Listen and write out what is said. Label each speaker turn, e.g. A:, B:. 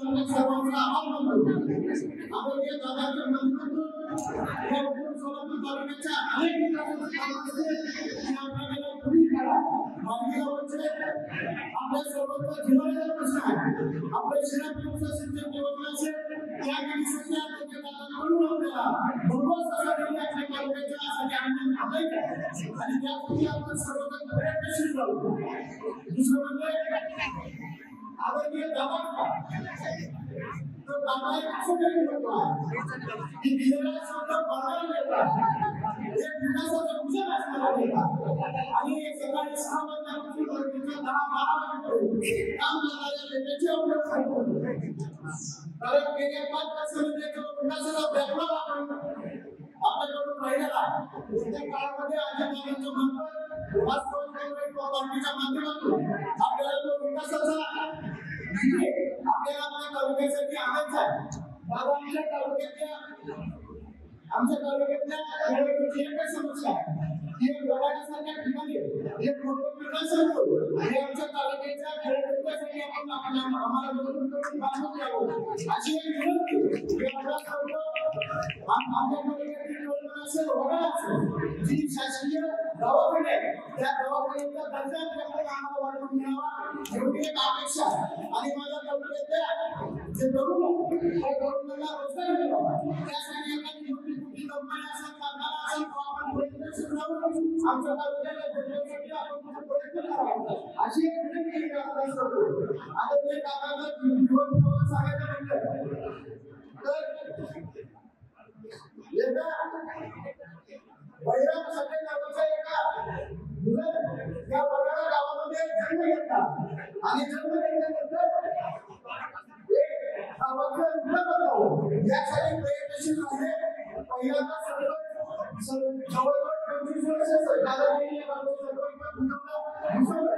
A: आपल्या सर्वांचा आभार मानतो. आदरणीय दादांच्या माध्यमातून या सोलापूर तालुक्याच्या अनेक विकासाची कामं असतील ती आपल्याला पुढे करा. मार्गीगावाचे आपल्या सर्वांचा जिव्हाळ्याचा प्रश्न आहे. आपल्या शिरापूरचं सिंचन योजना असेल त्या निधीसाठी आदरणीय दादांकडून आपल्याला भरघोस असा निधी आपल्या तालुक्याच्या साठी आणण्यात आलाय आणि त्यासाठी आपण सर्वजण प्रयत्नशील राहू. दुसरं म्हणजे आदरणीय दादा तो दादा एक असं काही लोक आहे की दिलेला शब्द पाळायला देतात. एक विकासाचं विजन असणारा देतात आणि सकाळी 6 वाजल्यापासून रात्रीच्या 10-12 वाजेपर्यंत काम करणाऱ्या नेत्याची उपयोग करतो. कारण गेल्या 5 वर्षामध्ये जो विकासाचा बॅकलॉग आपण आपल्याकडून राहिलेला आहे त्या काळामध्ये अजितदादांचं मार्फत राष्ट्रवादी काँग्रेस पार्टीच्या माध्यमातून आपल्याला तो विकासाचा आपल्याला आपल्या तालुक्यासाठी आणायचा आहे. बाबा आमच्या तालुक्यातल्या खेड्याची एकच समस्या आहे की गडासारख्या ठिकाणी एक मोठं विकासन करू आणि आमच्या तालुक्याच्या खेड्यासाठी आपण आम्हाला मदत करून बांधून द्यावं अशी एक विनंती आपल्या तालुक्यातील असेल वडा असेल जी शासकीय दवाखाने त्या दवाखान्याचा दर्जा आम्हाला वाढवून मिळावा एवढी एक अपेक्षा आणि माझ्या तालुक्यातल्या जे तरुण त्या तरुणांना रोजगार मिळावा त्यासाठी एखादी मोठी कंपनी असेल कारखाना असेल आपण प्रयत्नशील राहून आमच्या तालुक्याला जनतेसाठी आपण प्रयत्न करावा अशी एक विनंती आपल्याला करतो. आदरणीय काकांना जीवन प्रवास सांगायचं म्हटलं तर बैराम सगळे नावाचा एका मुलं त्या वडाळा गावामध्ये जन्म घेतला आणि जन्म घेतल्यानंतर एक गावाचं मुलं बनवलं यासाठी प्रयत्नशील आहे. पहिल्यांदा जवळजवळ 25 वर्ष सरकारने या गावाचं सर्व